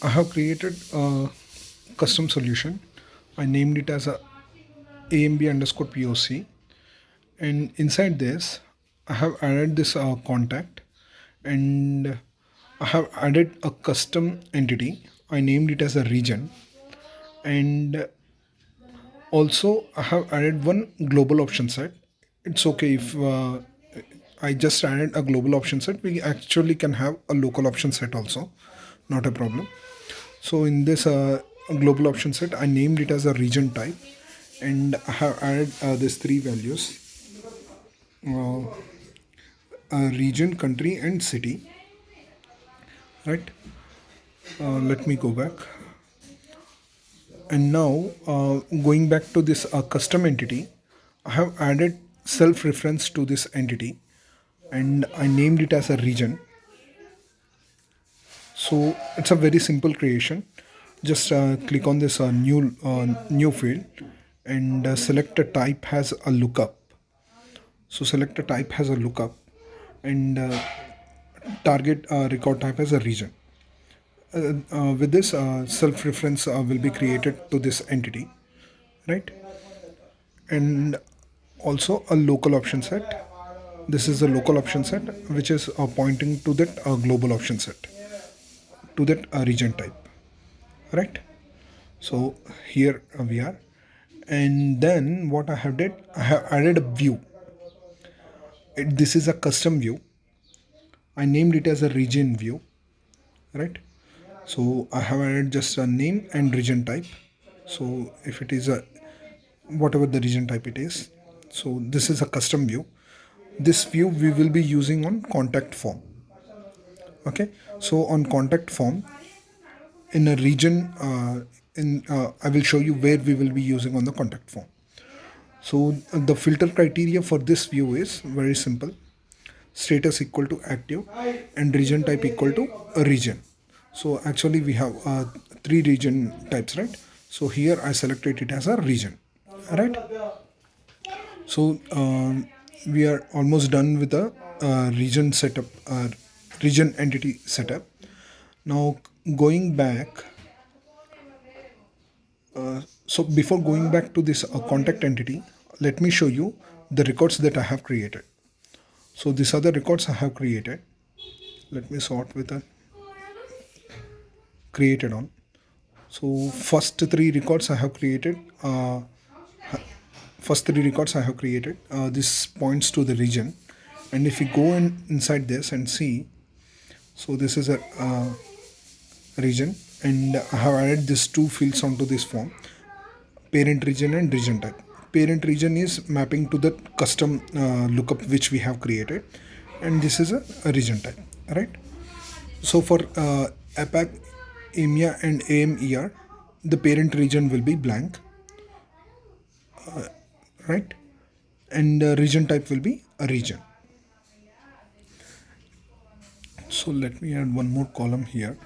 I have created a custom solution. I named it as a AMB underscore POC, and inside this, I have added this contact, and I have added a custom entity. I named it as a region, and also I have added one global option set. It's okay if I just added a global option set. We actually can have a local option set also, not a problem. So in this global option set, I named it as a region type, and I have added these three values: uh, region, country, and city. Right? Let me go back. And now, going back to this custom entity, I have added self-reference to this entity, and I named it as a region. So it's a very simple creation. Just click on this new field and select a type has a lookup. So select a type has a lookup and target record type as a region. With this, self-reference will be created to this entity, right? And also a local option set. This is a local option set which is pointing to that global option set, to that region type, right? So here we are, and then what I have did, I have added a view. This is a custom view. I named it as a region view, right? So I have added just a name and region type. So if it is a whatever the region type it is, so this is a custom view. This view we will be using on contact form. Okay, so on contact form in a region, in I will show you where we will be using on the contact form. So the filter criteria for this view is very simple: status equal to active and region type equal to a region. So actually we have three region types, right? So here I selected it as a region, right? So we are almost done with the region setup, region entity setup. Now going back, so before going back to this contact entity, let me show you the records that I have created. So these are the records I have created. Let me sort with the created on. So first three records I have created. First three records I have created. This points to the region, and if we go inside this and see, so this is a region, and I have added these two fields onto this form: parent region and region type. Parent region is mapping to the custom lookup which we have created, and this is a region type, right? So for APAC, EMEA, and AMER, the parent region will be blank, right? And region type will be a region. So let me add one more column here.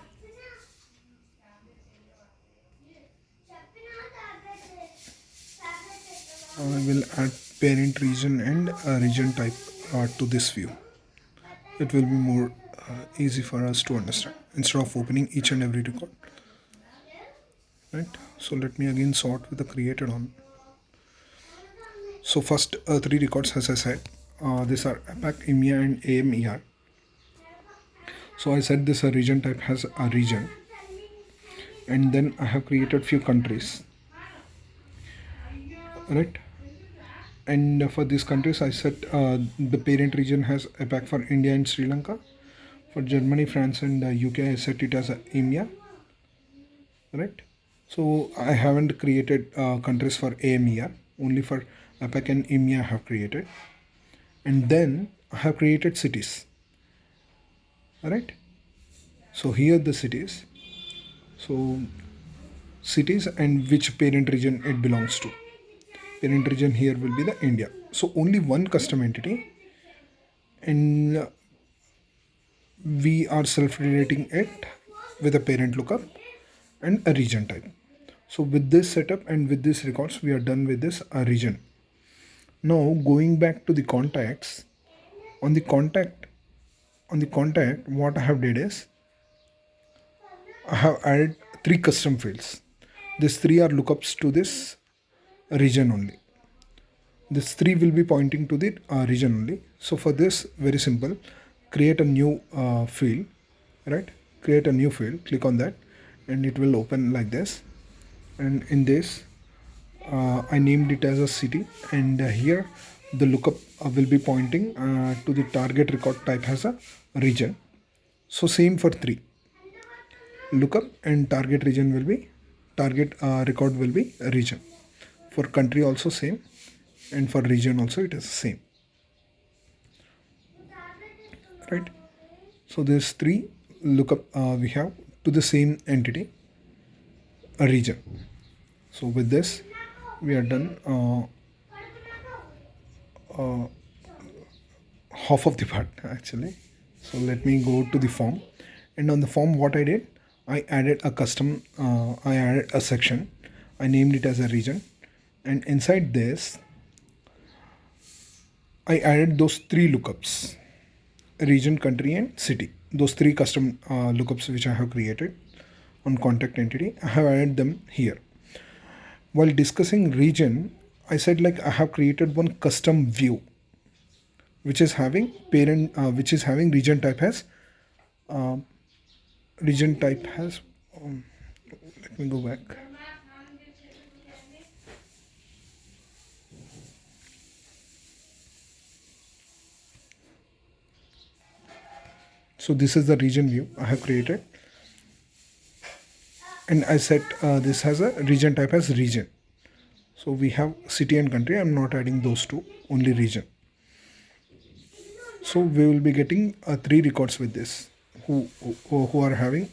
I will add parent region and region type to this view. It will be more easy for us to understand instead of opening each and every record, right? So let me again sort with the created on. So first three records, as I said, these are APAC, EMEA, and AMER. So I said this region type has a region, and then I have created few countries, right? And for these countries, I said the parent region has APAC for India and Sri Lanka. For Germany, France, and UK, I set it as a EMEA, right? So I haven't created countries for AMER, only for APAC and EMEA I have created. And then I have created cities, right? So here the cities. So cities and which parent region it belongs to. Parent region here will be the India. So only one custom entity, and we are self-relating it with a parent lookup and a region type. So with this setup and with these records, we are done with this region. Now going back to the contacts, on the contact, what I have did is I have added three custom fields. These three are lookups to this region only. This three will be pointing to the region only. So for this, very simple, create a new field, right? Create a new field, click on that, and it will open like this. And in this, I named it as a city, and here the lookup will be pointing to the target record type as a region. So same for three. Lookup and target region will be target record will be a region. For country also same, and for region also it is same, right? So there's three lookup we have to the same entity, a region. So with this we are done half of the part actually. So let me go to the form, and on the form what I did, I added a custom I added a section, I named it as a region, and inside this I added those three lookups, region, country, and city. Those three custom lookups which I have created on contact entity, I have added them here. While discussing region, I said like I have created one custom view which is having which is having region type as region type has let me go back. So this is the region view I have created, and I set this has a region type as region. So we have city and country. I'm not adding those two, only region. So we will be getting three records with this who are having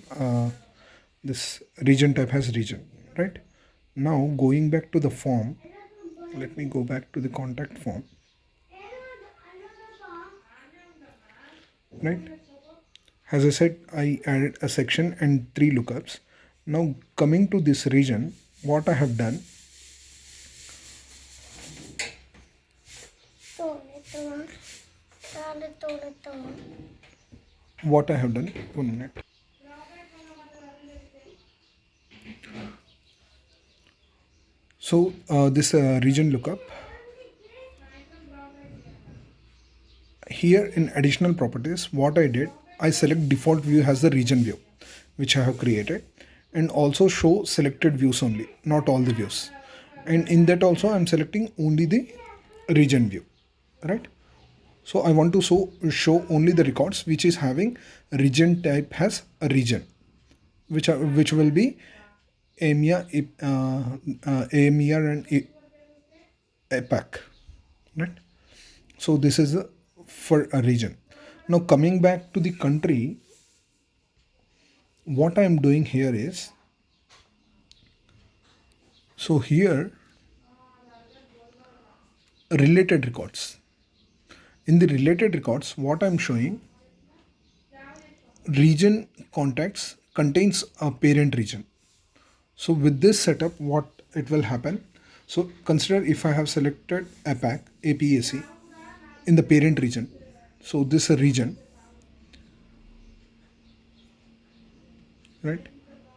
this region type has region, right? Now going back to the form, let me go back to the contact form, right? As I said, I added a section and three lookups. Now coming to this region, what I have done, what I have done, 1 minute. So this region lookup, here in additional properties, what I did, I select default view as the region view, which I have created, and also show selected views only, not all the views. And in that also I'm selecting only the region view, right? So I want to show only the records which is having region type as a region, which will be EMEA, EMEA and APAC, right? So this is for a region. Now coming back to the country, what I am doing here is, so here related records. In the related records, what I'm showing, region contacts contains a parent region. So with this setup, what it will happen, so consider if I have selected APAC, APAC in the parent region. So this a region, right?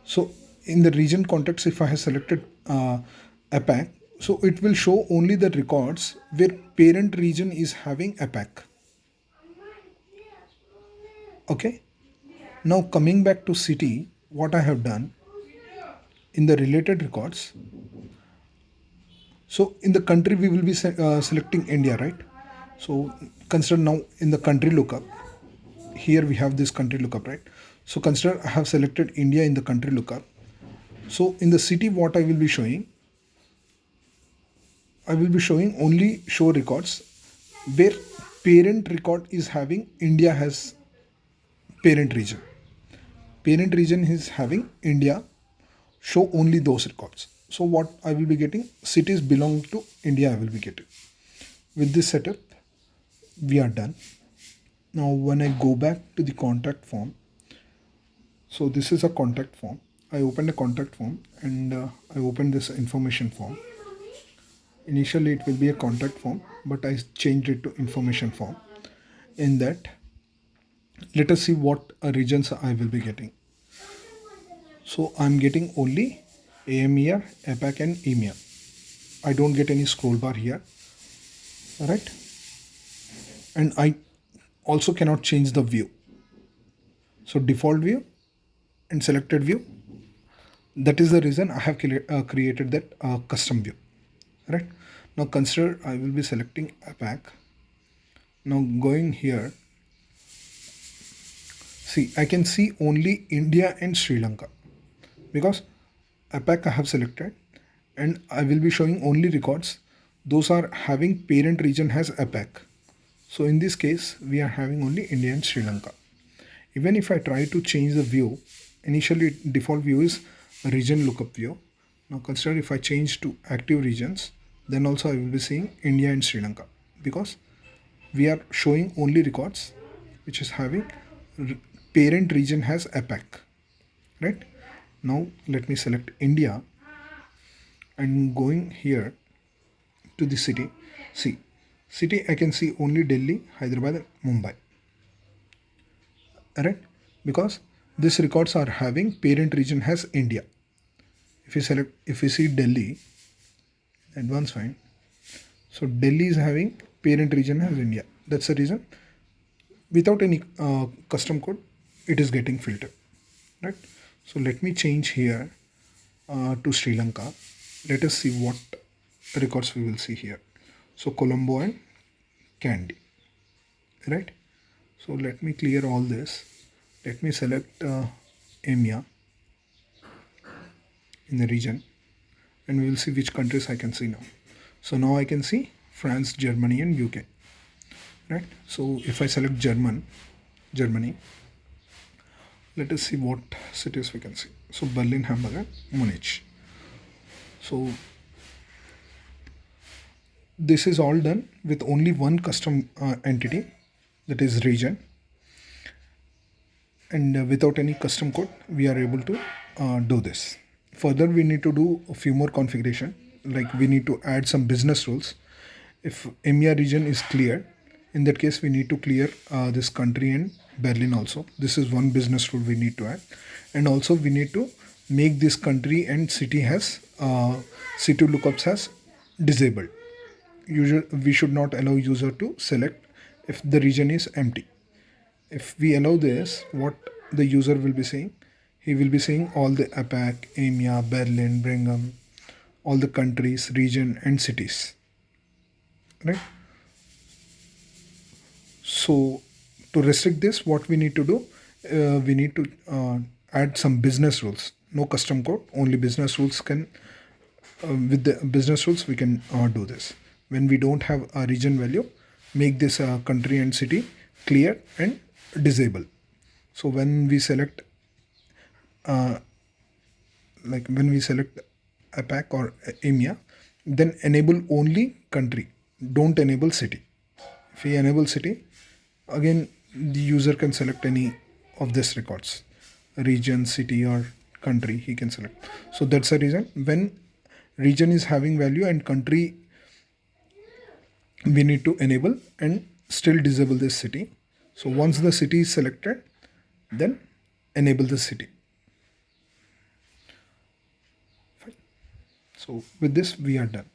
So in the region context, if I have selected APAC, so it will show only the records where parent region is having APAC. Okay. Now coming back to city, what I have done in the related records. So in the country, we will be selecting India, right? So consider now in the country lookup, here we have this country lookup, right? So consider I have selected India in the country lookup. So in the city, what I will be showing, I will be showing only show records where parent record is having India has parent region. Parent region is having India, show only those records. So what I will be getting, cities belong to India I will be getting. With this setup, we are done. Now when I go back to the contact form, so this is a contact form. I opened a contact form and I opened this information form. Initially it will be a contact form, but I changed it to information form. In that, let us see what regions I will be getting. So I'm getting only AMEA, APAC and EMEA. I don't get any scroll bar here, right? And I also cannot change the view. So default view and selected view. That is the reason I have created that custom view, right? Now consider I will be selecting APAC. Now going here, see, I can see only India and Sri Lanka because APAC I have selected, and I will be showing only records. Those are having parent region has APAC. So in this case, we are having only India and Sri Lanka. Even if I try to change the view, initially default view is region lookup view. Now consider if I change to active regions, then also I will be seeing India and Sri Lanka because we are showing only records which is having parent region has APAC, right? Now let me select India and going here to the city. See, city I can see only Delhi, Hyderabad, Mumbai, right? Because these records are having parent region has India. If we see Delhi, advanced find, so Delhi is having parent region as India. That's the reason without any custom code, it is getting filtered, right? So let me change here to Sri Lanka. Let us see what records we will see here. So Colombo and Kandy, right? So let me clear all this. Let me select EMEA in the region, and we will see which countries I can see now. So now I can see France, Germany and UK, right? So if I select Germany, let us see what cities we can see. So Berlin, Hamburg and Munich. So this is all done with only one custom entity, that is region, and without any custom code we are able to do this. Further we need to do a few more configuration, like we need to add some business rules. If EMEA region is cleared, in that case we need to clear this country and Berlin also. This is one business rule we need to add, and also we need to make this country and city has city lookups as disabled. We should not allow user to select if the region is empty. If we allow this, what the user will be saying, he will be saying all the APAC, EMEA, Berlin, Brigham, all the countries, region and cities, right? So to restrict this, what we need to do, we need to add some business rules. No custom code, only business rules can, with the business rules we can do this. When we don't have a region value, make this country and city clear and disable. So when we select when we select APAC or EMEA, then enable only country, don't enable city. If we enable city, again the user can select any of these records, region, city or country he can select. So that's the reason when region is having value and country we need to enable and still disable this city. So once the city is selected, then enable the city. Fine. So with this we are done.